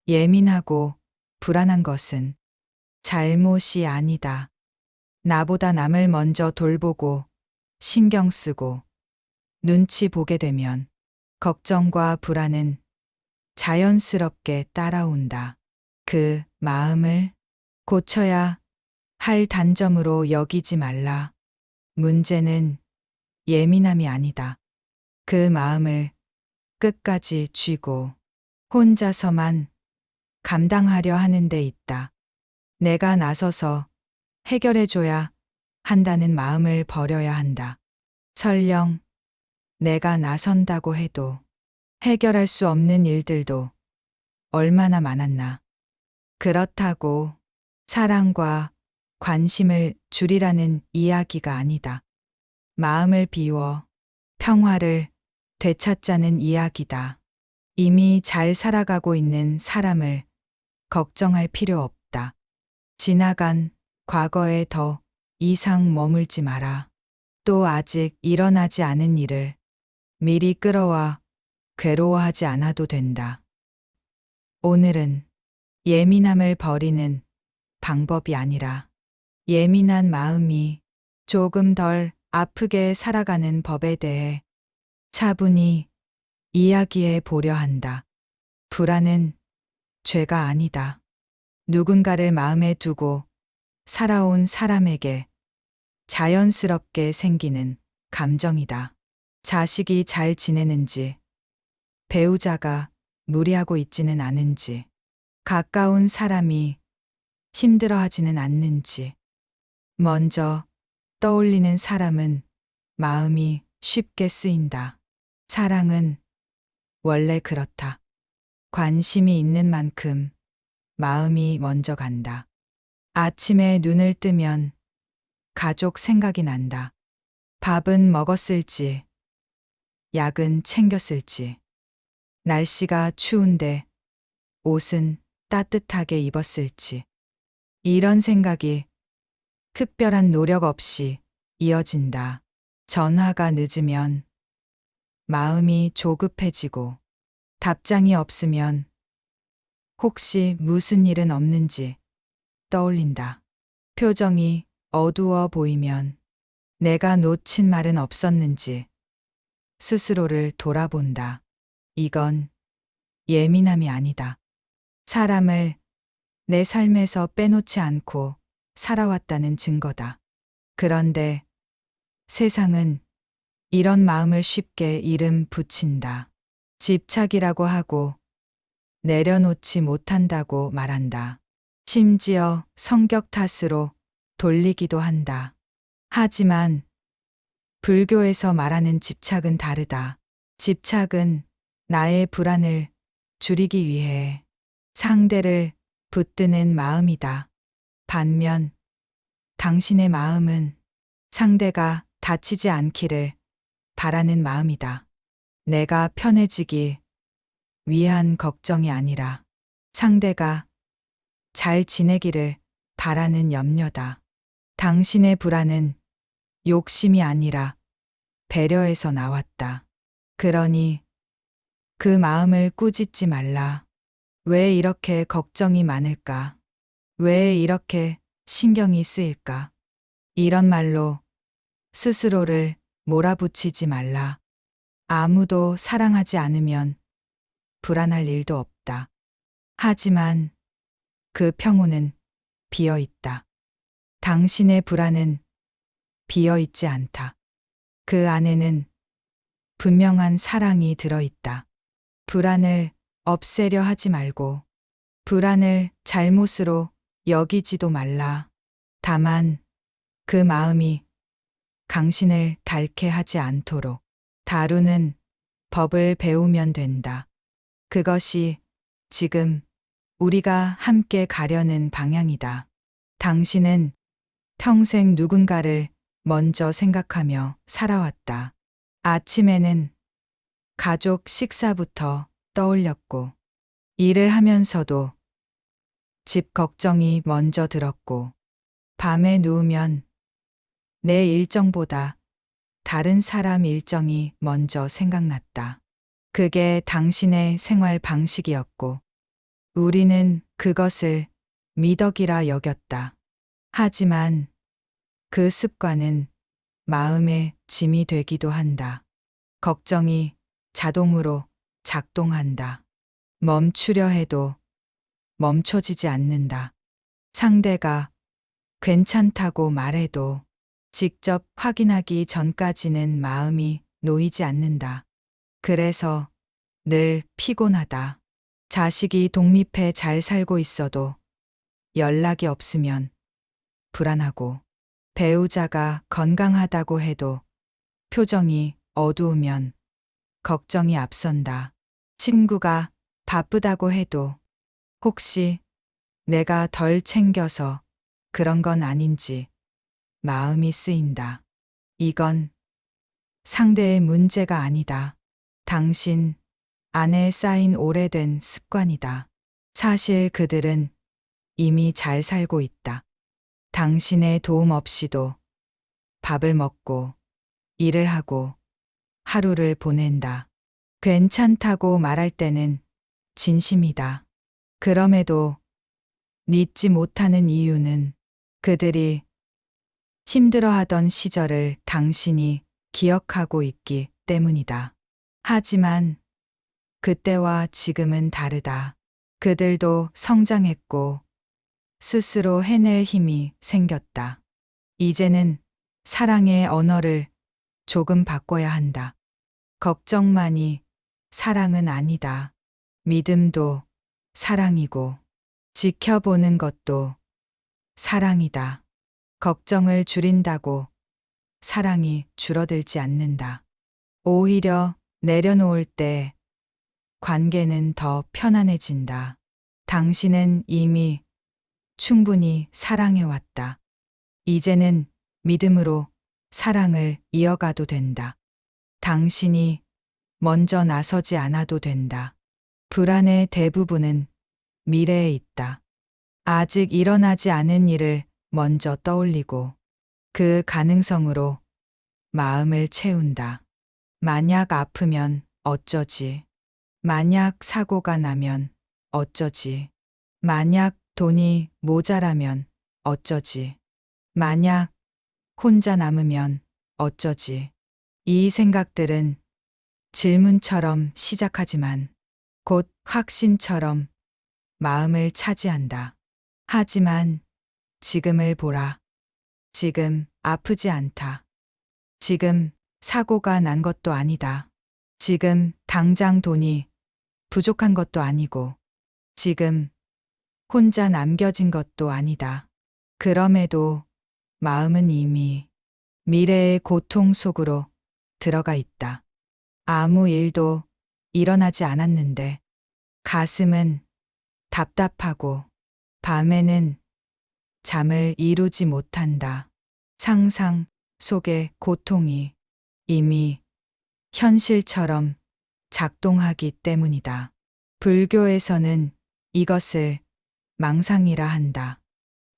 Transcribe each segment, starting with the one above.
예민하고 불안한 것은 잘못이 아니다. 나보다 남을 먼저 돌보고 신경 쓰고 눈치 보게 되면 걱정과 불안은 자연스럽게 따라온다. 그 마음을 고쳐야 할 단점으로 여기지 말라. 문제는 예민함이 아니다. 그 마음을 끝까지 쥐고 혼자서만 감당하려 하는 데 있다. 내가 나서서 해결해줘야 한다는 마음을 버려야 한다. 설령 내가 나선다고 해도 해결할 수 없는 일들도 얼마나 많았나. 그렇다고 사랑과 관심을 줄이라는 이야기가 아니다. 마음을 비워 평화를 되찾자는 이야기다. 이미 잘 살아가고 있는 사람을 걱정할 필요 없다. 지나간 과거에 더 이상 머물지 마라. 또 아직 일어나지 않은 일을 미리 끌어와 괴로워하지 않아도 된다. 오늘은 예민함을 버리는 방법이 아니라 예민한 마음이 조금 덜 아프게 살아가는 법에 대해 차분히 이야기해 보려 한다. 불안은 죄가 아니다. 누군가를 마음에 두고 살아온 사람에게 자연스럽게 생기는 감정이다. 자식이 잘 지내는지, 배우자가 무리하고 있지는 않은지, 가까운 사람이 힘들어하지는 않는지, 먼저 떠올리는 사람은 마음이 쉽게 쓰인다. 사랑은 원래 그렇다. 관심이 있는 만큼 마음이 먼저 간다. 아침에 눈을 뜨면 가족 생각이 난다. 밥은 먹었을지, 약은 챙겼을지, 날씨가 추운데 옷은 따뜻하게 입었을지, 이런 생각이 특별한 노력 없이 이어진다. 전화가 늦으면 마음이 조급해지고, 답장이 없으면 혹시 무슨 일은 없는지 떠올린다. 표정이 어두워 보이면 내가 놓친 말은 없었는지 스스로를 돌아본다. 이건 예민함이 아니다. 사람을 내 삶에서 빼놓지 않고 살아왔다는 증거다. 그런데 세상은 이런 마음을 쉽게 이름 붙인다. 집착이라고 하고 내려놓지 못한다고 말한다. 심지어 성격 탓으로 돌리기도 한다. 하지만 불교에서 말하는 집착은 다르다. 집착은 나의 불안을 줄이기 위해 상대를 붙드는 마음이다. 반면 당신의 마음은 상대가 다치지 않기를 바라는 마음이다. 내가 편해지기 위한 걱정이 아니라 상대가 잘 지내기를 바라는 염려다. 당신의 불안은 욕심이 아니라 배려에서 나왔다. 그러니 그 마음을 꾸짖지 말라. 왜 이렇게 걱정이 많을까? 왜 이렇게 신경이 쓰일까? 이런 말로 스스로를 몰아붙이지 말라. 아무도 사랑하지 않으면 불안할 일도 없다. 하지만 그 평온은 비어 있다. 당신의 불안은 비어 있지 않다. 그 안에는 분명한 사랑이 들어 있다. 불안을 없애려 하지 말고 불안을 잘못으로 여기지도 말라. 다만 그 마음이 당신을 닳게 하지 않도록 다루는 법을 배우면 된다. 그것이 지금 우리가 함께 가려는 방향이다. 당신은 평생 누군가를 먼저 생각하며 살아왔다. 아침에는 가족 식사부터 떠올렸고, 일을 하면서도 집 걱정이 먼저 들었고, 밤에 누우면 내 일정보다 다른 사람 일정이 먼저 생각났다. 그게 당신의 생활 방식이었고, 우리는 그것을 미덕이라 여겼다. 하지만 그 습관은 마음의 짐이 되기도 한다. 걱정이 자동으로 작동한다. 멈추려 해도 멈춰지지 않는다. 상대가 괜찮다고 말해도 직접 확인하기 전까지는 마음이 놓이지 않는다. 그래서 늘 피곤하다. 자식이 독립해 잘 살고 있어도 연락이 없으면 불안하고, 배우자가 건강하다고 해도 표정이 어두우면 걱정이 앞선다. 친구가 바쁘다고 해도 혹시 내가 덜 챙겨서 그런 건 아닌지 마음이 쓰인다. 이건 상대의 문제가 아니다. 당신 안에 쌓인 오래된 습관이다. 사실 그들은 이미 잘 살고 있다. 당신의 도움 없이도 밥을 먹고 일을 하고 하루를 보낸다. 괜찮다고 말할 때는 진심이다. 그럼에도 믿지 못하는 이유는 그들이 힘들어하던 시절을 당신이 기억하고 있기 때문이다. 하지만 그때와 지금은 다르다. 그들도 성장했고 스스로 해낼 힘이 생겼다. 이제는 사랑의 언어를 조금 바꿔야 한다. 걱정만이 사랑은 아니다. 믿음도 사랑이고 지켜보는 것도 사랑이다. 걱정을 줄인다고 사랑이 줄어들지 않는다. 오히려 내려놓을 때 관계는 더 편안해진다. 당신은 이미 충분히 사랑해왔다. 이제는 믿음으로 사랑을 이어가도 된다. 당신이 먼저 나서지 않아도 된다. 불안의 대부분은 미래에 있다. 아직 일어나지 않은 일을 먼저 떠올리고 그 가능성으로 마음을 채운다. 만약 아프면 어쩌지? 만약 사고가 나면 어쩌지? 만약 돈이 모자라면 어쩌지? 만약 혼자 남으면 어쩌지? 이 생각들은 질문처럼 시작하지만 곧 확신처럼 마음을 차지한다. 하지만 지금을 보라. 지금 아프지 않다. 지금 사고가 난 것도 아니다. 지금 당장 돈이 부족한 것도 아니고 지금 혼자 남겨진 것도 아니다. 그럼에도 마음은 이미 미래의 고통 속으로 들어가 있다. 아무 일도 일어나지 않았는데 가슴은 답답하고 밤에는 잠을 이루지 못한다. 상상 속의 고통이 이미 현실처럼 작동하기 때문이다. 불교에서는 이것을 망상이라 한다.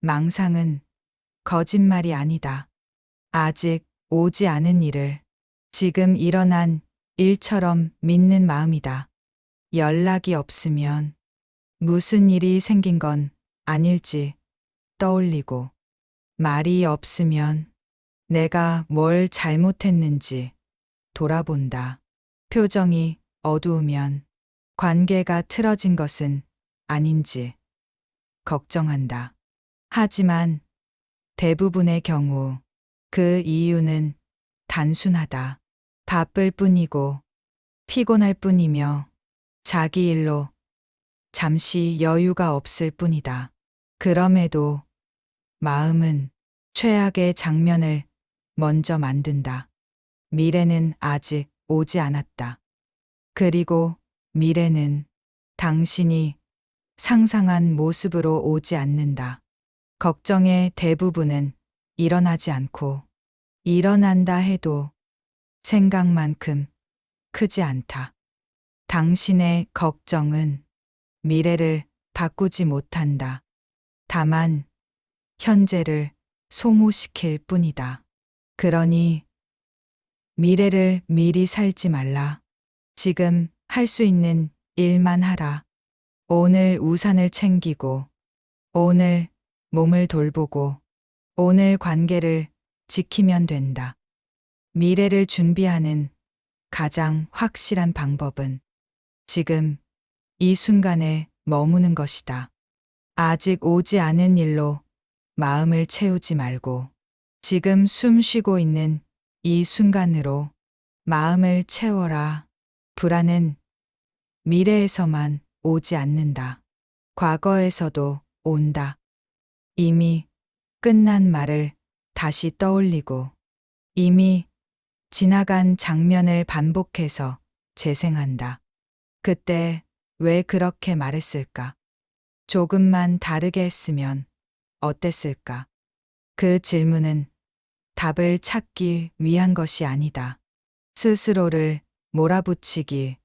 망상은 거짓말이 아니다. 아직 오지 않은 일을 지금 일어난 일처럼 믿는 마음이다. 연락이 없으면 무슨 일이 생긴 건 아닐지 떠올리고, 말이 없으면 내가 뭘 잘못했는지 돌아본다. 표정이 어두우면 관계가 틀어진 것은 아닌지 걱정한다. 하지만 대부분의 경우 그 이유는 단순하다. 바쁠 뿐이고 피곤할 뿐이며 자기 일로 잠시 여유가 없을 뿐이다. 그럼에도 마음은 최악의 장면을 먼저 만든다. 미래는 아직 오지 않았다. 그리고 미래는 당신이 상상한 모습으로 오지 않는다. 걱정의 대부분은 일어나지 않고 일어난다 해도 생각만큼 크지 않다. 당신의 걱정은 미래를 바꾸지 못한다. 다만 현재를 소모시킬 뿐이다. 그러니 미래를 미리 살지 말라. 지금 할 수 있는 일만 하라. 오늘 우산을 챙기고, 오늘 몸을 돌보고, 오늘 관계를 지키면 된다. 미래를 준비하는 가장 확실한 방법은 지금 이 순간에 머무는 것이다. 아직 오지 않은 일로 마음을 채우지 말고 지금 숨 쉬고 있는 이 순간으로 마음을 채워라. 불안은 미래에서만 오지 않는다. 과거에서도 온다. 이미 끝난 말을 다시 떠올리고 이미 지나간 장면을 반복해서 재생한다. 그때 왜 그렇게 말했을까? 조금만 다르게 했으면 어땠을까? 그 질문은 답을 찾기 위한 것이 아니다. 스스로를 몰아붙이기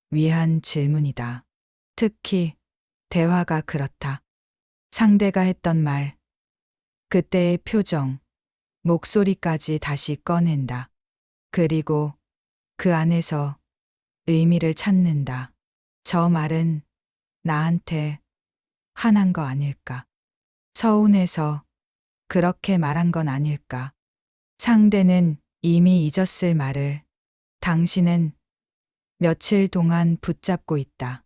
위한 질문이다. 특히 대화가 그렇다. 상대가 했던 말, 그때의 표정, 목소리까지 다시 꺼낸다. 그리고 그 안에서 의미를 찾는다. 저 말은 나한테 화난 거 아닐까? 서운해서 그렇게 말한 건 아닐까? 상대는 이미 잊었을 말을 당신은 며칠 동안 붙잡고 있다.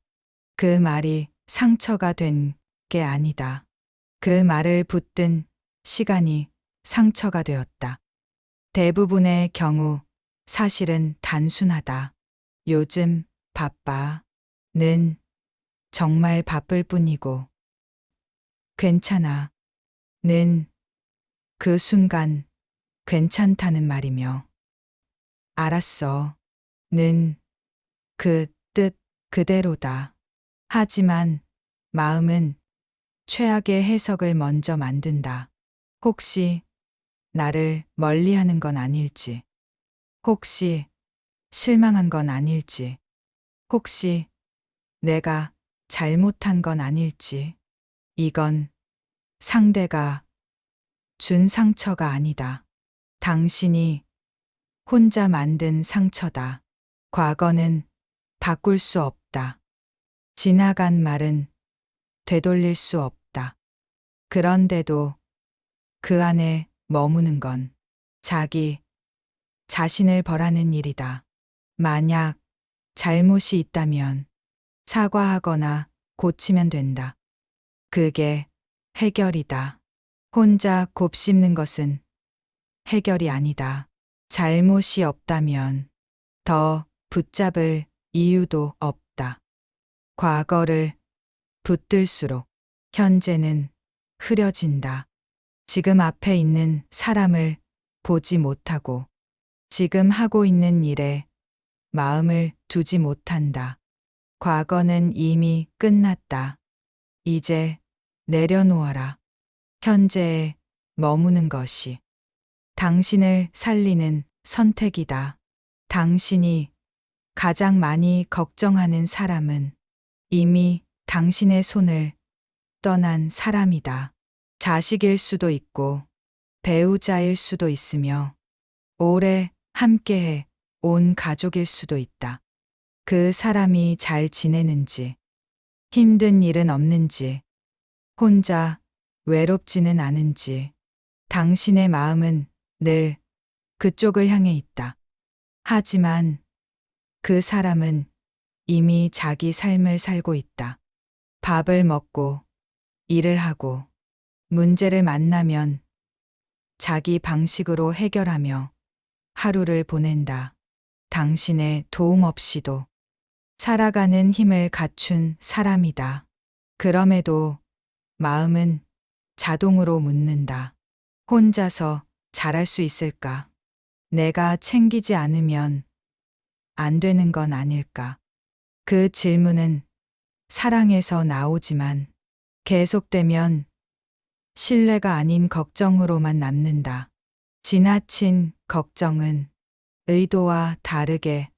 그 말이 상처가 된 게 아니다. 그 말을 붙든 시간이 상처가 되었다. 대부분의 경우 사실은 단순하다. 요즘 바빠는 정말 바쁠 뿐이고 괜찮아는 그 순간 괜찮다는 말이며 알았어는 그 뜻 그대로다. 하지만 마음은 최악의 해석을 먼저 만든다. 혹시 나를 멀리하는 건 아닐지. 혹시 실망한 건 아닐지. 혹시 내가 잘못한 건 아닐지. 이건 상대가 준 상처가 아니다. 당신이 혼자 만든 상처다. 과거는 바꿀 수 없다. 지나간 말은 되돌릴 수 없다. 그런데도 그 안에 머무는 건 자기 자신을 벌하는 일이다. 만약 잘못이 있다면 사과하거나 고치면 된다. 그게 해결이다. 혼자 곱씹는 것은 해결이 아니다. 잘못이 없다면 더 붙잡을 이유도 없다. 과거를 붙들수록 현재는 흐려진다. 지금 앞에 있는 사람을 보지 못하고 지금 하고 있는 일에 마음을 두지 못한다. 과거는 이미 끝났다. 이제 내려놓아라. 현재에 머무는 것이 당신을 살리는 선택이다. 당신이 가장 많이 걱정하는 사람은 이미 당신의 손을 떠난 사람이다. 자식일 수도 있고 배우자일 수도 있으며 오래 함께해 온 가족일 수도 있다. 그 사람이 잘 지내는지, 힘든 일은 없는지, 혼자 외롭지는 않은지, 당신의 마음은 늘 그쪽을 향해 있다. 하지만 그 사람은 이미 자기 삶을 살고 있다. 밥을 먹고, 일을 하고, 문제를 만나면 자기 방식으로 해결하며 하루를 보낸다. 당신의 도움 없이도 살아가는 힘을 갖춘 사람이다. 그럼에도 마음은 자동으로 묻는다. 혼자서 잘할 수 있을까? 내가 챙기지 않으면 안 되는 건 아닐까? 그 질문은 사랑에서 나오지만 계속되면 신뢰가 아닌 걱정으로만 남는다. 지나친 걱정은 의도와 다르게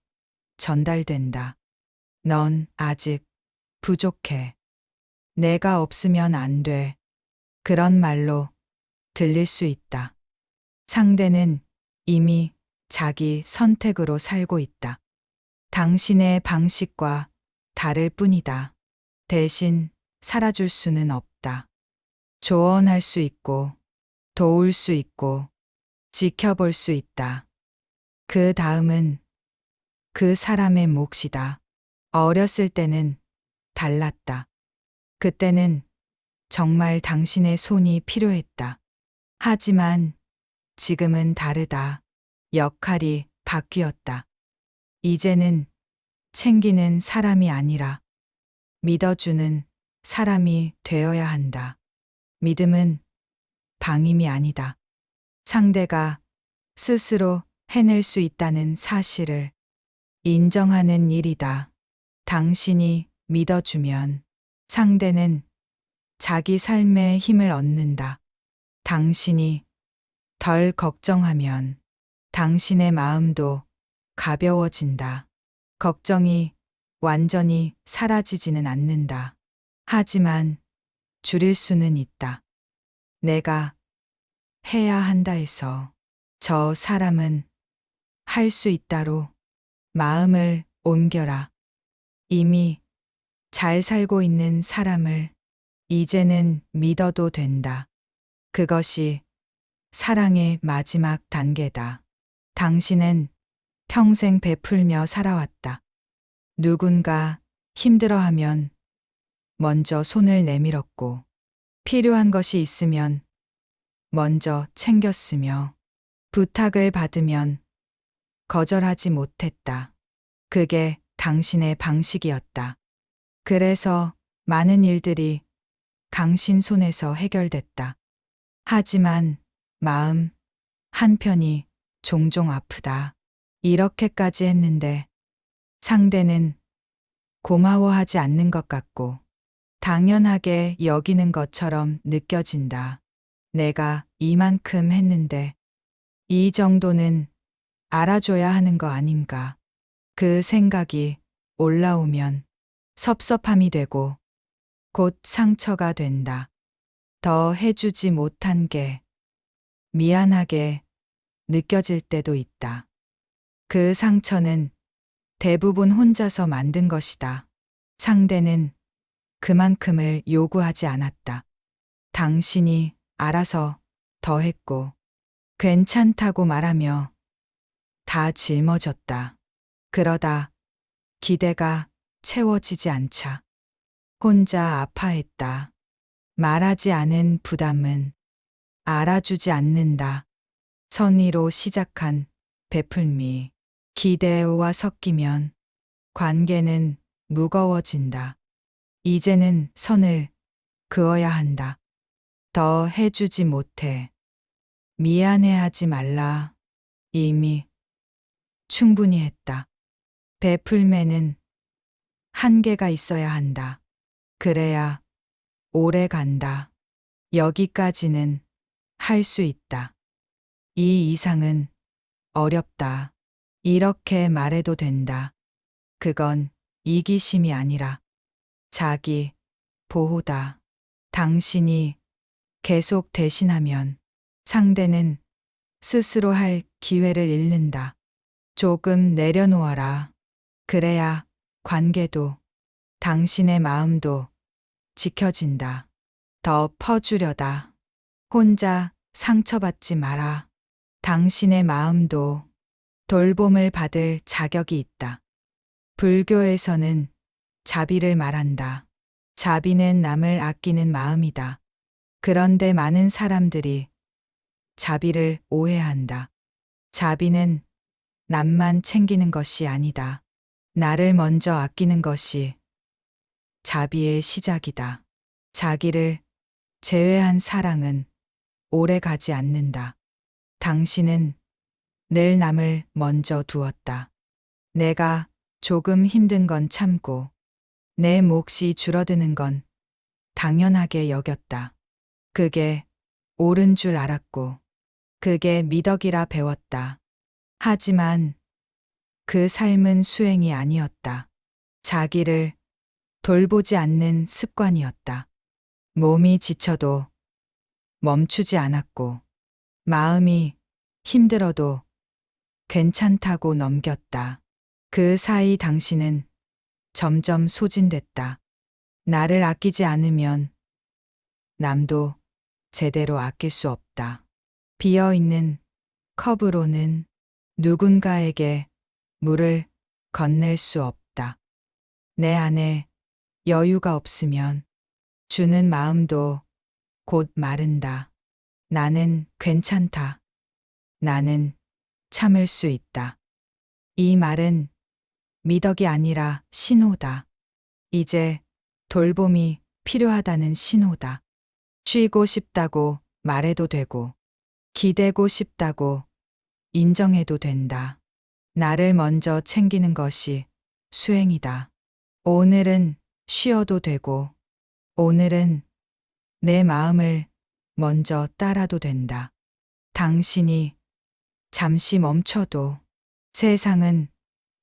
전달된다. 넌 아직 부족해. 내가 없으면 안 돼. 그런 말로 들릴 수 있다. 상대는 이미 자기 선택으로 살고 있다. 당신의 방식과 다를 뿐이다. 대신 살아줄 수는 없다. 조언할 수 있고, 도울 수 있고, 지켜볼 수 있다. 그 다음은 그 사람의 몫이다. 어렸을 때는 달랐다. 그때는 정말 당신의 손이 필요했다. 하지만 지금은 다르다. 역할이 바뀌었다. 이제는 챙기는 사람이 아니라 믿어주는 사람이 되어야 한다. 믿음은 방임이 아니다. 상대가 스스로 해낼 수 있다는 사실을 인정하는 일이다. 당신이 믿어주면 상대는 자기 삶에 힘을 얻는다. 당신이 덜 걱정하면 당신의 마음도 가벼워진다. 걱정이 완전히 사라지지는 않는다. 하지만 줄일 수는 있다. 내가 해야 한다 해서 저 사람은 할 수 있다로 마음을 옮겨라. 이미 잘 살고 있는 사람을 이제는 믿어도 된다. 그것이 사랑의 마지막 단계다. 당신은 평생 베풀며 살아왔다. 누군가 힘들어하면 먼저 손을 내밀었고, 필요한 것이 있으면 먼저 챙겼으며, 부탁을 받으면 거절하지 못했다. 그게 당신의 방식이었다. 그래서 많은 일들이 당신 손에서 해결됐다. 하지만 마음 한편이 종종 아프다. 이렇게까지 했는데 상대는 고마워하지 않는 것 같고 당연하게 여기는 것처럼 느껴진다. 내가 이만큼 했는데 이 정도는 알아줘야 하는 거 아닌가. 그 생각이 올라오면 섭섭함이 되고 곧 상처가 된다. 더 해주지 못한 게 미안하게 느껴질 때도 있다. 그 상처는 대부분 혼자서 만든 것이다. 상대는 그만큼을 요구하지 않았다. 당신이 알아서 더했고 괜찮다고 말하며 다 짊어졌다. 그러다 기대가 채워지지 않자 혼자 아파했다. 말하지 않은 부담은 알아주지 않는다. 선의로 시작한 베풀미, 기대와 섞이면 관계는 무거워진다. 이제는 선을 그어야 한다. 더 해주지 못해. 미안해하지 말라. 이미 충분히 했다. 베풀매는 한계가 있어야 한다. 그래야 오래 간다. 여기까지는 할 수 있다. 이 이상은 어렵다. 이렇게 말해도 된다. 그건 이기심이 아니라 자기 보호다. 당신이 계속 대신하면 상대는 스스로 할 기회를 잃는다. 조금 내려놓아라. 그래야 관계도 당신의 마음도 지켜진다. 더 퍼주려다. 혼자 상처받지 마라. 당신의 마음도 돌봄을 받을 자격이 있다. 불교에서는 자비를 말한다. 자비는 남을 아끼는 마음이다. 그런데 많은 사람들이 자비를 오해한다. 자비는 남만 챙기는 것이 아니다. 나를 먼저 아끼는 것이 자비의 시작이다. 자기를 제외한 사랑은 오래 가지 않는다. 당신은 늘 남을 먼저 두었다. 내가 조금 힘든 건 참고 내 몫이 줄어드는 건 당연하게 여겼다. 그게 옳은 줄 알았고 그게 미덕이라 배웠다. 하지만 그 삶은 수행이 아니었다. 자기를 돌보지 않는 습관이었다. 몸이 지쳐도 멈추지 않았고 마음이 힘들어도 괜찮다고 넘겼다. 그 사이 당신은 점점 소진됐다. 나를 아끼지 않으면 남도 제대로 아낄 수 없다. 비어있는 컵으로는 누군가에게 물을 건넬 수 없다. 내 안에 여유가 없으면 주는 마음도 곧 마른다. 나는 괜찮다. 나는 참을 수 있다. 이 말은 미덕이 아니라 신호다. 이제 돌봄이 필요하다는 신호다. 쉬고 싶다고 말해도 되고, 기대고 싶다고 인정해도 된다. 나를 먼저 챙기는 것이 수행이다. 오늘은 쉬어도 되고, 오늘은 내 마음을 먼저 따라도 된다. 당신이 잠시 멈춰도 세상은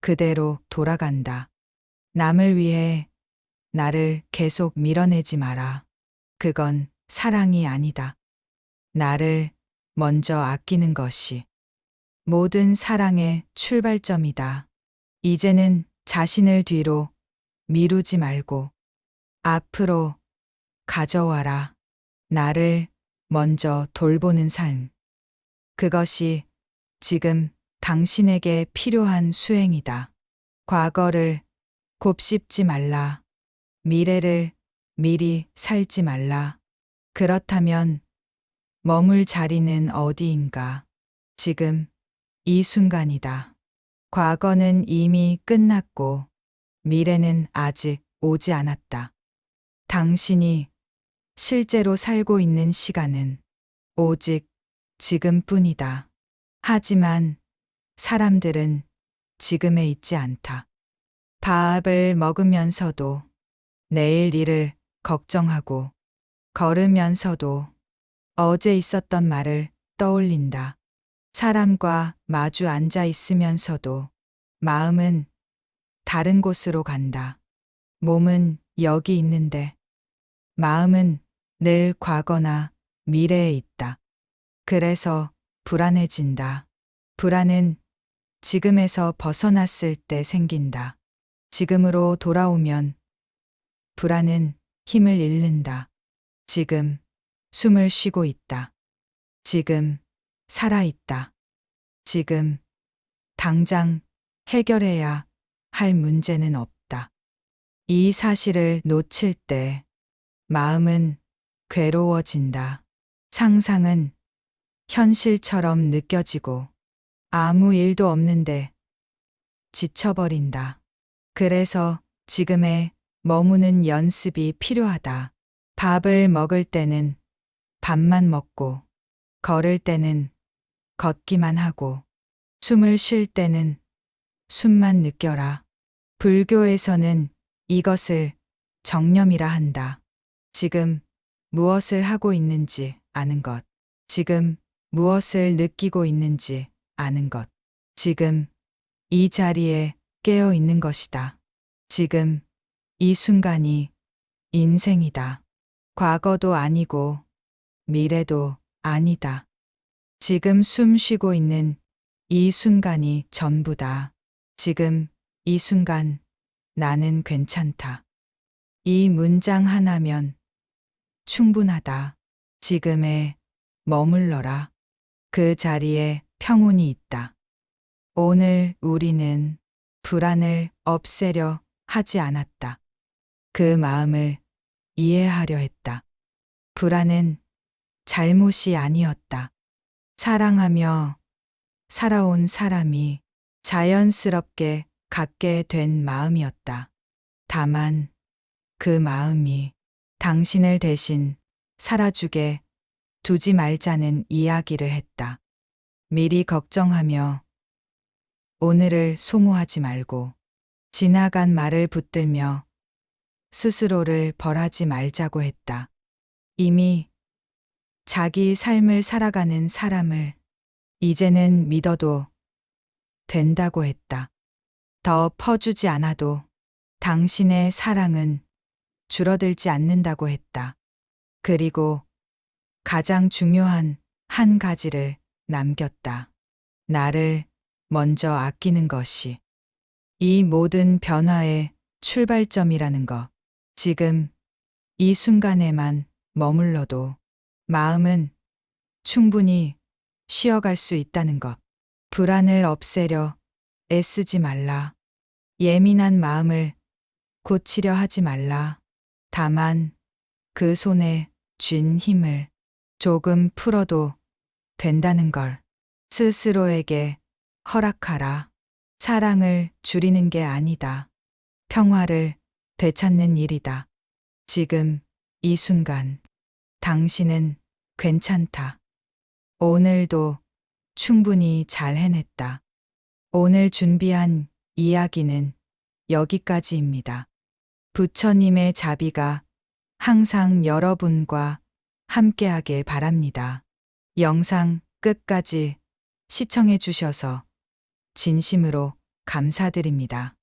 그대로 돌아간다. 남을 위해 나를 계속 밀어내지 마라. 그건 사랑이 아니다. 나를 먼저 아끼는 것이 모든 사랑의 출발점이다. 이제는 자신을 뒤로 미루지 말고 앞으로 가져와라. 나를 먼저 돌보는 삶. 그것이 지금 당신에게 필요한 수행이다. 과거를 곱씹지 말라. 미래를 미리 살지 말라. 그렇다면 머물 자리는 어디인가? 지금 이 순간이다. 과거는 이미 끝났고 미래는 아직 오지 않았다. 당신이 실제로 살고 있는 시간은 오직 지금뿐이다. 하지만 사람들은 지금에 있지 않다. 밥을 먹으면서도 내일 일을 걱정하고 걸으면서도 어제 있었던 말을 떠올린다. 사람과 마주 앉아 있으면서도 마음은 다른 곳으로 간다. 몸은 여기 있는데 마음은 늘 과거나 미래에 있다. 그래서 불안해진다. 불안은 지금에서 벗어났을 때 생긴다. 지금으로 돌아오면 불안은 힘을 잃는다. 지금 숨을 쉬고 있다. 지금 살아있다. 지금 당장 해결해야 할 문제는 없다. 이 사실을 놓칠 때 마음은 괴로워진다. 상상은 현실처럼 느껴지고 아무 일도 없는데 지쳐버린다. 그래서 지금에 머무는 연습이 필요하다. 밥을 먹을 때는 밥만 먹고, 걸을 때는 걷기만 하고, 숨을 쉴 때는 숨만 느껴라. 불교에서는 이것을 정념이라 한다. 지금 무엇을 하고 있는지 아는 것. 지금 무엇을 느끼고 있는지 아는 것. 지금 이 자리에 깨어 있는 것이다. 지금 이 순간이 인생이다. 과거도 아니고 미래도 아니다. 지금 숨 쉬고 있는 이 순간이 전부다. 지금 이 순간 나는 괜찮다. 이 문장 하나면 충분하다. 지금에 머물러라. 그 자리에 평온이 있다. 오늘 우리는 불안을 없애려 하지 않았다. 그 마음을 이해하려 했다. 불안은 잘못이 아니었다. 사랑하며 살아온 사람이 자연스럽게 갖게 된 마음이었다. 다만 그 마음이 당신을 대신 살아주게 두지 말자는 이야기를 했다. 미리 걱정하며 오늘을 소모하지 말고 지나간 말을 붙들며 스스로를 벌하지 말자고 했다. 이미 자기 삶을 살아가는 사람을 이제는 믿어도 된다고 했다. 더 퍼주지 않아도 당신의 사랑은 줄어들지 않는다고 했다. 그리고 가장 중요한 한 가지를 남겼다. 나를 먼저 아끼는 것이 이 모든 변화의 출발점이라는 것. 지금 이 순간에만 머물러도 마음은 충분히 쉬어갈 수 있다는 것. 불안을 없애려 애쓰지 말라. 예민한 마음을 고치려 하지 말라. 다만 그 손에 쥔 힘을 조금 풀어도 된다는 걸 스스로에게 허락하라. 사랑을 줄이는 게 아니다. 평화를 되찾는 일이다. 지금 이 순간 당신은 괜찮다. 오늘도 충분히 잘 해냈다. 오늘 준비한 이야기는 여기까지입니다. 부처님의 자비가 항상 여러분과 함께하길 바랍니다. 영상 끝까지 시청해 주셔서 진심으로 감사드립니다.